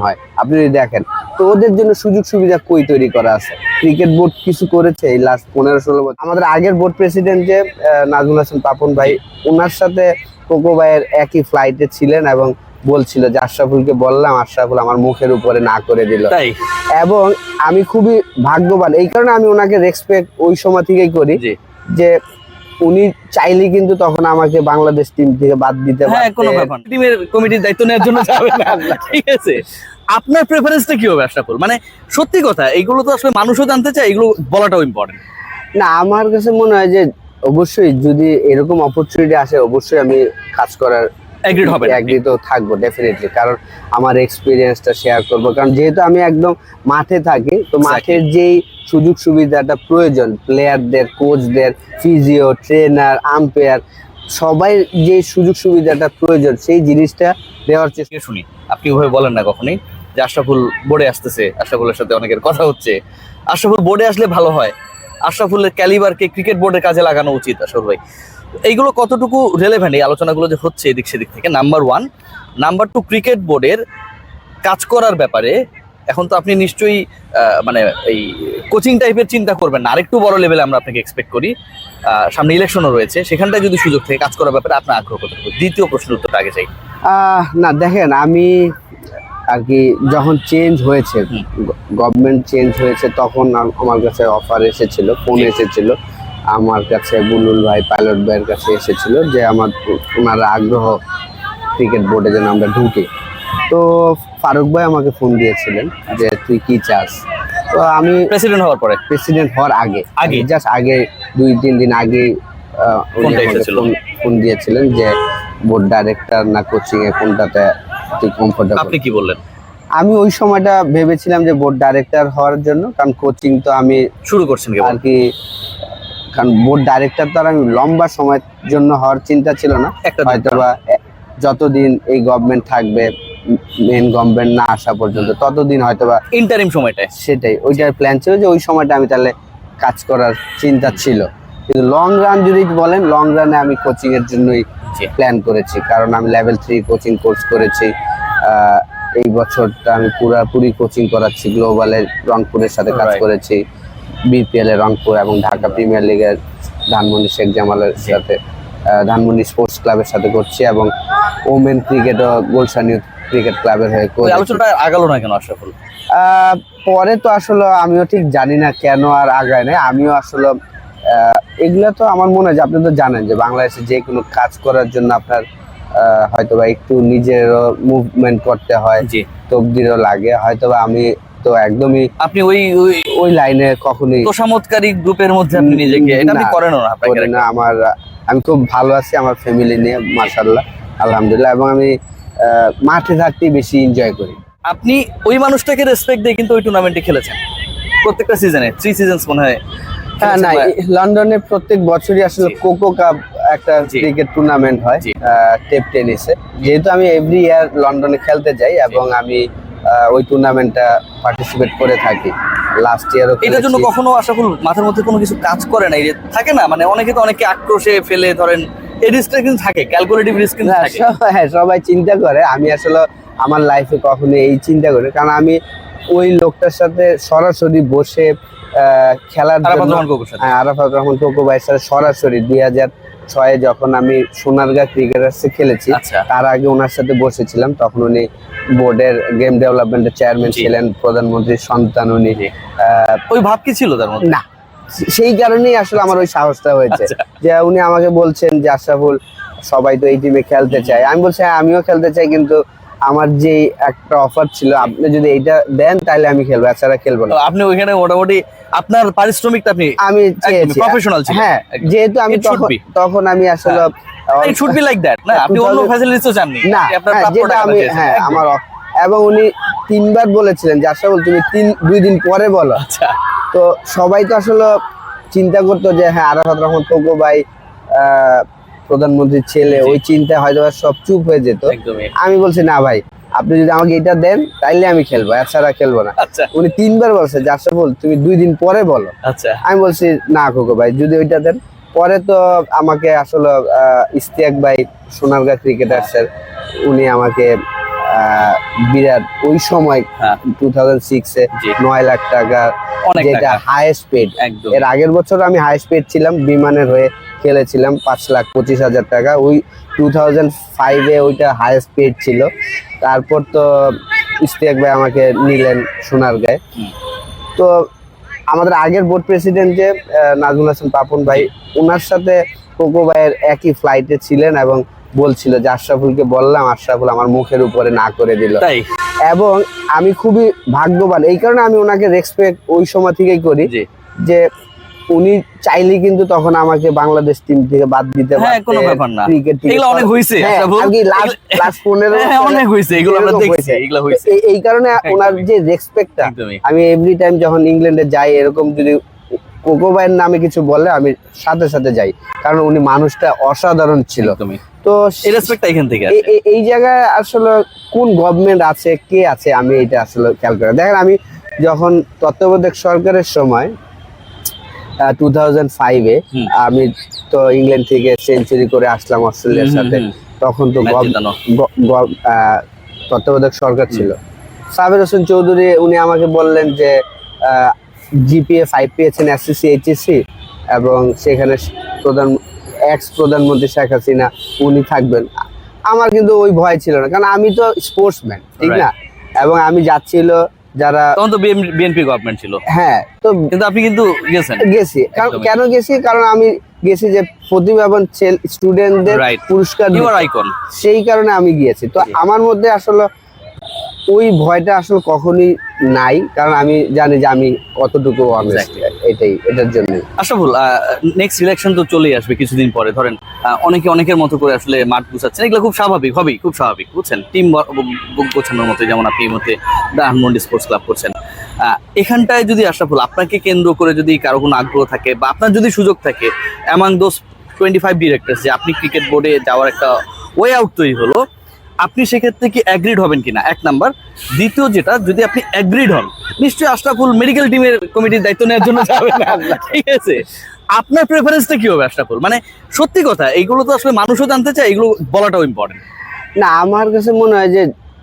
হয়। আপনি যদি দেখেন তো ওদের জন্য সুযোগ সুবিধা কই তৈরি করা আছে? ক্রিকেট বোর্ড কিছু করেছে এই লাস্ট 15-16 বছর? আমাদের আগের বোর্ড প্রেসিডেন্ট যে নাজমুল হাসান পাপন ভাই, ওনার সাথে কোকো ভাইয়ের একই ফ্লাইটে ছিলেন এবং বলছিল যে আশরাফুলকে বললাম, আশরাফুল আমার মুখের উপরে না করে দিল। তাই এবং আমি খুবই ভাগ্যবান, এই কারণে আমি ওনাকে রেসপেক্ট ওই সময় থেকেই করি যে উনি চাইলে কিন্তু তখন আমাকে বাংলাদেশ টিম থেকে বাদ দিতে হ্যাঁ, কোনো ব্যাপার না। টিমের কমিটির দায়িত্ব নেওয়ার জন্য যাবে না, ঠিক আছে? আপনার প্রেফারেন্সটা কি হবে আশরাফুল? মানে সত্যি কথা, এইগুলো তো আসলে মানুষও জানতে চায়, এগুলো বলাটাও ইম্পর্টেন্ট। না, আমার কাছে মনে হয় যে অবশ্যই যদি এরকম অপরচুনিটি আসে অবশ্যই আমি কাজ করার এগ্রি তো থাকবো ডেফিনেটলি, কারণ আমার এক্সপিরিয়েন্সটা শেয়ার করবো। কারণ যেহেতু আমি একদম মাঠে থাকি, তো মাঠের যেই সুযোগ সুবিধাটা প্রয়োজন প্লেয়ারদের, কোচদের, ফিজিও, ট্রেনার, আম্পায়ার, সবাই যে সুযোগ সুবিধাটা প্রয়োজন সেই জিনিসটা দেওয়ার চেষ্টা। শুনি আপনি ওভাবে বলেন না কখনোই যে আশরাফুল বোর্ডে আসতেছে, আশরাফুলের সাথে অনেকের কথা হচ্ছে, আশরাফুল বোর্ডে আসলে ভালো হয়, আশরাফুলের ক্যালিবারকে ক্রিকেট বোর্ডের কাজে লাগানো উচিত। আশরাফুল ভাই, এইগুলো কতটুকু রেলেভেন্ট এই আলোচনাগুলো যে হচ্ছে এদিক সেদিক থেকে? নাম্বার 1। নাম্বার 2, ক্রিকেট বোর্ডের কাজ করার ব্যাপারে এখন তো আপনি নিশ্চয়ই মানে এই কোচিং টাইপের চিন্তা করবেন না, আরেকটু বড় লেভেলে আমরা আপনাকে এক্সপেক্ট করি। সামনে ইলেকশনও রয়েছে, সেখানটায় যদি সুযোগ থেকে কাজ করার ব্যাপারে আপনার আগ্রহ কতটুকু? দ্বিতীয় প্রশ্নের উত্তরটা আগে চাই। না দেখেন, আমি আর কি যখন চেঞ্জ হয়েছে, গভর্নমেন্ট চেঞ্জ হয়েছে, তখন আমার কাছে অফার এসেছিল, ফোন এসেছিল আমার কাছে, বুলুল ভাই, পাইলট ভাইয়ের কাছে এসেছিল যে ওনারা আগ্রহ ক্রিকেট বোর্ডে যেন আমরা ঢুকি। তো ফারুক ভাই আমাকে ফোন দিয়েছিলেন যে তুই কি চাস। তো আমি প্রেসিডেন্ট হওয়ার আগে জাস্ট আগে 2-3 দিন আগে ফোন দিয়েছিলেন যে বোর্ড ডাইরেক্টর না কোচিং এ কোনটাতে তুই কমফোর্টেবল। আপনি কি বললেন? আমি ওই সময়টা ভেবেছিলাম যে বোর্ড ডাইরেক্টর হওয়ার জন্য, কারণ কোচিং তো আমি শুরু করছেন আর কি, কারণ বোর্ড ডাইরেক্টর তো আর আমি লম্বা সময়ের জন্য হওয়ার চিন্তা ছিল না, হয়তোবা যতদিন এই গভর্নমেন্ট থাকবে, মেন গভর্নমেন্ট না আসা পর্যন্ত, ততদিন হয়তোবা ইন্টারিম সময়টা, সেটাই ওইটার প্ল্যান ছিল যে ওই সময়টা আমি তাহলে কাজ করার চিন্তা ছিল। কিন্তু লং রান যদি বলেন, লং রানে আমি কোচিং এর জন্যই প্ল্যান করেছি, কারণ আমি লেভেল 3 কোচিং কোর্স করেছি। এই বছরটা আমি পুরোপুরি কোচিং করাচ্ছি, গ্লোবালের রংপুরের সাথে কাজ করেছি, বিপিএল এর রংপুর এবং ঢাকা প্রিমিয়ার লিগের ধানমন্ডি শেখ জামালের সাথে, ধানমন্ডি স্পোর্টস ক্লাবের সাথে করছি, এবং ওমেন ক্রিকেট ও গুলশান ইউথ ক্রিকেট ক্লাবের হয়ে করছি। আলোচনাটা আগালো না কেন আশরাফুল? পরে তো আসলে আমিও ঠিক জানি না কেন আর আগায় নাই। আমিও আসলে এগুলা তো আমার মনে হয় যে আপনি তো জানেন যে বাংলাদেশে যে কোনো কাজ করার জন্য আপনার হয়তোবা একটু নিজেরও মুভমেন্ট করতে হয়, তকদিরও লাগে। হয়তোবা আমি তো একদমই, আপনি ওই লাইনে কখনোই তোষামতকারী গ্রুপের মধ্যে আপনি নিজেকে এটা আপনি করেন না। আমি খুব ভালো আছি আমার ফ্যামিলি নিয়ে, মাশাআল্লাহ, আলহামদুলিল্লাহ, এবং আমি মাঠে থাকতেই বেশি এনজয় করি। আপনি ওই মানুষটাকে রেসপেক্ট দিয়ে কিন্তু ওই টুর্নামেন্টে খেলেছেন প্রত্যেকটা সিজনে, 3 সিজনস মনে হয়। হ্যাঁ, না, লন্ডনে প্রত্যেক বছরই আসলে কোকো কাপ একটা ক্রিকেট টুর্নামেন্ট হয় টেপ টেনিসে। যেহেতু আমি এভরি ইয়ার লন্ডনে খেলতে যাই এবং আমি ওই টুর্নামেন্টটা পার্টিসিপেট করে থাকি। লাস্ট ইয়ারও এটার জন্য কখনো আশরাফুল মাথার মধ্যে কোনো কিছু কাজ করে না? এই যে থাকে না, মানে অনেকে তো অনেকে আক্রোশে ফেলে ধরেন, এই রিস্কটা কিন্তু থাকে, ক্যালকুলেটিভ রিস্ক কিন্তু থাকে। হ্যাঁ, সবাই চিন্তা করে, আমি আসলে আমার লাইফে কখনো এই চিন্তা করি, কারণ আমি ওই লোকটার সাথে সরাসরি বসে খেলার জন্য, আরাফাত রহমান কোকো ভাইয়ের সাথে সরাসরি 2006-এ যখন আমি সোনারগাঁ ক্রিকেটার্সে খেলেছি, তার আগে ওনার সাথে বসেছিলাম। তখন উনি বোর্ডের গেম ডেভেলপমেন্টের চেয়ারম্যান ছিলেন, প্রধানমন্ত্রীর সন্তান উনি। ওই ভাব কি ছিল তার মধ্যে? না, সেই কারণেই আসলে আমার ওই সাহসটা হয়েছে যে উনি আমাকে বলছেন যে আশরাফুল সবাই তো এই টিমে খেলতে চায়। আমি বলছি হ্যাঁ, আমিও খেলতে চাই, কিন্তু আমার যে একটা অফার ছিল, আপনি যদি এইটা দেন তাহলে আমি খেলবো, এছাড়া খেলবো না। আপনি ওইখানে মোটামুটি আপনার পারিশ্রমিকটা আমি চেয়েছি, প্রফেশনাল ছিল। হ্যাঁ, যেহেতু আমি তখন আমি আসলে it should be like that, না আপনি অন্য ফ্যাসিলিটিসও চাননি না, যেটা আমি আমার, এবং উনি 3 বার বলেছিলেন যে আশরাফুল তুমি 2 দিন পরে বলো। আচ্ছা, তো সবাই তো আসলে চিন্তা করতো যে হ্যাঁ, আরাফাত রহমান কোকো ভাই প্রধানমন্ত্রীর ছেলে, ওই চিন্তায় হয়তো সব চুপ হয়ে যেত। আমি বলছি না ভাই, আপনি যদি আমাকে এটা দেন তাইলে আমি খেলবো, এছাড়া খেলবো না। উনি 3 বার বলছে যে আশরাফুল তুমি 2 দিন পরে বলো। আমি বলছি না কোকো ভাই, যদি ওইটা দেন। পরে তো আমাকে আসলে ইশতিয়াক ভাই, সোনারগাঁ ক্রিকেটার্সের, উনি আমাকে বিরাট ওই সময় হ্যাঁ। 2006-এ জি। 9 লাখ টাকা অনেক যেটা টাকা। Highest paid. একদম এর আগের বছর আমি হাইয়েস্ট পেড ছিলাম, বিমানের হয়ে খেলেছিলাম 5,25,000 টাকা। ওই 2005-এ ওইটা হাইয়েস্ট পেড ছিল। তারপর তো ইশতিয়াক ভাই আমাকে নিলেন সোনারগাঁয়ে। হুম। তো আমাদের আগের বোর্ড প্রেসিডেন্ট যে নাজমুল হাসান পাপন ভাই, ওনার সাথে কোকো ভাইয়ের একই ফ্লাইটে ছিলেন এবং বলছিল যে আশরাফুলকে বললাম, আশরাফুল আমার মুখের উপরে না করে দিল। তাই এবং আমি খুবই ভাগ্যবান, এই কারণে আমি ওনাকে রেসপেক্ট ওই সময় থেকেই করি জি যে উনি চাইলে কিন্তু তখন আমাকে বাংলাদেশ টিম থেকে বাদ দিতে হ্যাঁ, কোনো ব্যাপার না। ক্রিকেট এগুলো অনেক হইছে, হ্যাঁ, আশরাফুল। আর কি লাস্ট 15 হ্যাঁ, অনেক হইছে, এগুলো আমরা এরকম দেখছি, হয়েছে। এগুলো হইছে। এই কারণে ওনার যে রেসপেক্টটা, একদমই। আমি এভরি টাইম যখন ইংল্যান্ডে যাই এরকম যদি কোকো ভাইয়ের নামে কিছু বলে আমি সাথে সাথে যাই, কারণ উনি মানুষটা অসাধারণ ছিল। একদমই। তো এই রেসপেক্টটা এখান থেকে আসে। এই জায়গায় আসলে কোন গভর্নমেন্ট আছে, কে আছে, আমি এটা আসলে খেয়াল করি। দেখেন আমি যখন তত্ত্বাবধায়ক সরকারের সময় 2005-এ হুম। আমি তো ইংল্যান্ড থেকে সেঞ্চুরি করে আসলাম অস্ট্রেলিয়ার সাথে, তখন তো ম্যাচ জেতানো। তত্ত্বাবধায়ক সরকার ছিল সাবের হোসেন চৌধুরী। উনি আমাকে বললেন যে জিপিএ 5 পেয়েছেন এসএসসি এইচএসসি, এবং সেখানে প্রধানমন্ত্রী শেখ হাসিনা উনি থাকবেন। আমার কিন্তু ওই ভয় ছিল না, কারণ আমি তো স্পোর্টসম্যান, ঠিক না? এবং আমি যাচ্ছিল যারা, তখন তো বিএনপি গভর্নমেন্ট ছিল। হ্যাঁ, তো কিন্তু আপনি কিন্তু গেছেন। গেছি। একদমই। কেন গেছি? কারণ আমি গেছি যে প্রতিভাবান স্টুডেন্টদের Right. পুরস্কার ইউ আর দিতে। আইকন। সেই কারণে আমি গিয়েছি। তো আমার মধ্যে আসলে ওই ভয়টা আসলে কখনোই নাই, কারণ আমি জানি যে আমি কতটুকু অনেস্ট। এটার জন্য আশরাফুল, নেক্সট ইলেকশন তো চলেই আসবে কিছুদিন পরে। ধরেন অনেকে অনেকের মতো করে আসলে মাঠ গুছাচ্ছেন, এগুলো খুব স্বাভাবিক, হবেই, খুব স্বাভাবিক, বুঝছেন? টিম গোছানোর মতো, যেমন আপনি এই মধ্যে ধানমন্ডি স্পোর্টস ক্লাব করছেন। এখানটায় যদি আশরাফুল আপনাকে কেন্দ্র করে যদি কারো কোনো আগ্রহ থাকে, বা আপনার যদি সুযোগ থাকে অ্যামাং দোজ 25 ডিরেক্টরস, যে আপনি ক্রিকেট বোর্ডে যাওয়ার একটা ওয়ে আউট তৈরি হলো, আপনি সেক্ষেত্রে কি অ্যাগ্রিড হবেন কিনা, এক নাম্বার। দ্বিতীয় যেটা, যদি আপনি অ্যাগ্রিড হন, নিশ্চয়ই আশরাফুল মেডিকেল টিমের কমিটির দায়িত্ব নেওয়ার জন্য যাবে না, ঠিক আছে? আপনার প্রেফারেন্সটা কি হবে আশরাফুল? মানে সত্যি কথা, এইগুলো তো আসলে মানুষও জানতে চায়, এগুলো বলাটাও ইম্পর্টেন্ট। না, আমার কাছে মনে হয় যে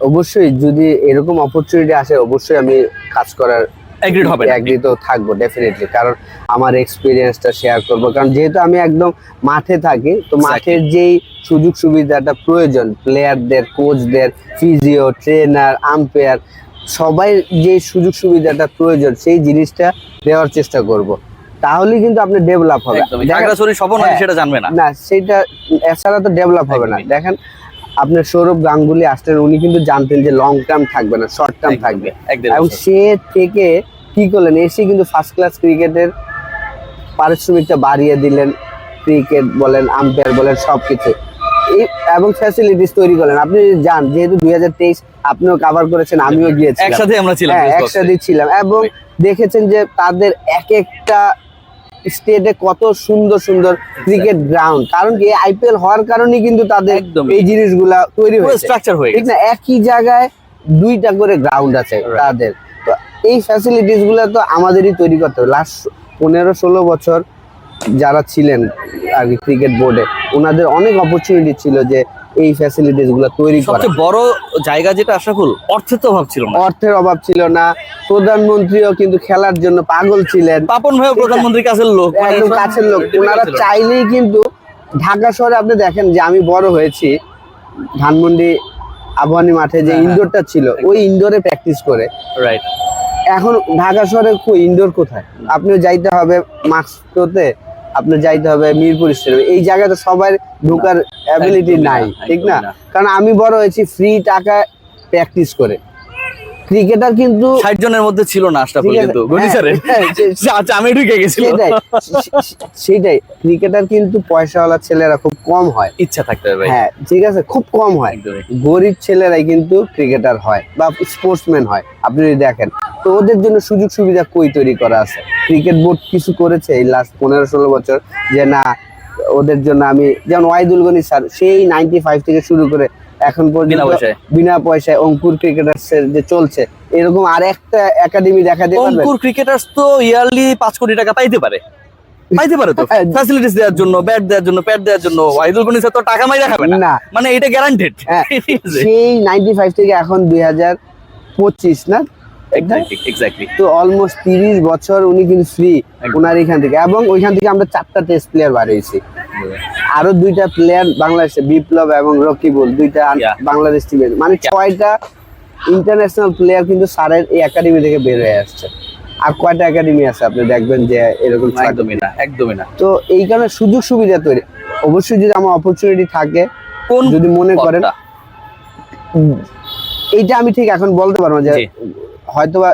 অবশ্যই যদি এরকম অপরচুনিটি আসে, অবশ্যই আমি কাজ করার অ্যাগ্রিড হবে অ্যাগ্রি তো থাকবো ডেফিনেটলি, কারণ আমার এক্সপিরিয়েন্সটা শেয়ার করবো। কারণ যেহেতু আমি একদম মাঠে থাকি, তো মাঠের যেই সুযোগ সুবিধাটা প্রয়োজন প্লেয়ারদের, কোচদের, ফিজিও, ট্রেনার, আম্পায়ার, সবাই যে সুযোগ সুবিধাটা প্রয়োজন সেই জিনিসটা দেওয়ার চেষ্টা করব। তাহলেই কিন্তু আপনি ডেভেলপ হবে। একদমই। খাগড়াছড়ি স্বপন হ্যাঁ, সেটা জানবে না। না, সেটা এছাড়া তো ডেভেলপ হবে না। একদমই। দেখেন আপনার সৌরভ গাঙ্গুলি আসলেন, উনি কিন্তু জানতেন যে লং টার্ম থাকবে না, শর্ট টার্ম থাকবে, এবং সে থেকে কি করলেন, এসে কিন্তু ফার্স্ট ক্লাস ক্রিকেটের পারিশ্রমিকটা বাড়িয়ে দিলেন। ক্রিকেট বলেন, আম্পায়ার বলেন, সবকিছু এবং ফ্যাসিলিটিস তৈরি করলেন। আপনি যদি যান, যেহেতু 2023 আপনিও কভার করেছেন, আমিও গিয়েছিলাম, একসাথে আমরা ছিলাম, হ্যাঁ, একসাথে ছিলাম, এবং দেখেছেন যে তাদের এক একটা স্টেটে কত সুন্দর সুন্দর ক্রিকেট গ্রাউন্ড। কারণ কি, আইপিএল হওয়ার কারণেই কিন্তু তাদের একদম এই জিনিসগুলা তৈরি হয়েছে, স্ট্রাকচার হয়ে ঠিক গেছে। না? একই জায়গায় 2টা করে গ্রাউন্ড আছে তাদের। তো এই ফ্যাসিলিটিস গুলা তো আমাদেরই তৈরি করতে হবে। লাস্ট 15-16 বছর যারা ছিলেন আর কি ক্রিকেট বোর্ডে, ওনাদের অনেক অপরচুনিটি ছিল যে এই ফ্যাসিলিটিস গুলা তৈরি করা। সবচেয়ে বড় জায়গা যেটা আশরাফুল, অর্থের তো অভাব ছিল না। অর্থের অভাব ছিল না। প্রধানমন্ত্রীও কিন্তু খেলার জন্য পাগল ছিলেন। পাপন ভাইও প্রধানমন্ত্রীর কাছের লোক, একদম কাছের লোক। ওনারা চাইলেই কিন্তু ঢাকা শহরে, আপনি দেখেন যে আমি বড় হয়েছি ধানমন্ডি আবাহনী মাঠে যে ইনডোরটা ছিল, ওই ইনডোরে প্র্যাকটিস করে। রাইট। এখন ঢাকা শহরে ইনডোর কোথায়? আপনিও যাইতে হবে মাস্কোতে, আপনি যাইতে হবে মিরপুর স্টেডিয়ামে। এই জায়গায় তো সবার ঢোকার অ্যাবিলিটি নাই, ঠিক না? কারণ আমি বড় হয়েছি ফ্রি টাকা প্র্যাকটিস করে। ক্রিকেটার কিন্তু 60 জনের মধ্যে ছিল না আশরাফুল, কিন্তু গনি স্যারের আমি ঢুকে গেছিল। সেটাই, ক্রিকেটার কিন্তু পয়সাওয়ালা ছেলেরা খুব কম হয়, ইচ্ছা থাকতে হবে। হ্যাঁ, ঠিক আছে, খুব কম হয়। গরিব ছেলেরাই কিন্তু ক্রিকেটার হয় বা স্পোর্টসম্যান হয়। আপনি যদি দেখেন, তো ওদের জন্য সুযোগ সুবিধা কই তৈরি করা আছে? ক্রিকেট বোর্ড কিছু করেছে এই লাস্ট 15-16 বছর যে না, ওদের জন্য আমি, যেমন ওয়াহিদুল গনি স্যার, সেই 95 থেকে শুরু করে এখন পর্যন্ত বিনা পয়সায় অঙ্কুর ক্রিকেটার্স যে চলছে, এরকম আর একটা একাডেমি দেখা দিতে পারবে? অঙ্কুর ক্রিকেটার্স তো ইয়ারলি 5 কোটি টাকা পাইতে পারে। পাইতে পারে তো ফ্যাসিলিটিস দেওয়ার জন্য, ব্যাট দেওয়ার জন্য, প্যাড দেওয়ার জন্য। ওয়াহিদুল গনি স্যার তো টাকা মাইরা খাবে না, না। মানে এটা গ্যারান্টেড। হ্যাঁ, সেই 95 থেকে এখন 2025 না, এক্স্যাক্টলি। তো অলমোস্ট 30 বছর উনি কিন্তু ফ্রি ওনার এখান থেকে, এবং ওইখান থেকে আমরা 4টা টেস্ট প্লেয়ার বাড়িয়েছি। আরো 2টা প্লেয়ার বাংলাদেশে, বিপ্লব এবং রকিবুল, 2টা Yeah. বাংলাদেশ টিমের, মানে 6টা ইন্টারন্যাশনাল প্লেয়ার কিন্তু স্যারের এই একাডেমি থেকে বের হয়ে আসছে। আর কয়টা একাডেমি আছে আপনি দেখবেন যে এরকম 6টা। একদমই না, একদমই না। তো এই কারণে সুযোগ সুবিধা তৈরি, অবশ্যই যদি আমার অপরচুনিটি থাকে, কোন যদি মনে করেন, পদটা? এইটা আমি ঠিক এখন বলতে পারবো না যে জি। হয়তোবা,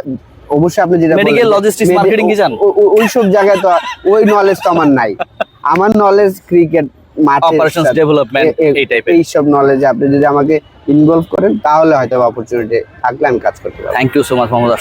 অবশ্যই আপনি যেটা Medical, বললেন, logistics, marketing কি জান? ওই সব জায়গায় তো ওই নলেজ তো আমার নাই। আমার নলেজ ক্রিকেট মাঠে, অপারেশনস ডেভেলপমেন্ট, এই টাইপের। এই সব নলেজে আপনি যদি আমাকে ইনভলভ করেন, তাহলে হয়তো অপরচুনিটি থাকলে আমি কাজ করতে পারবো। Thank you so much Mohammad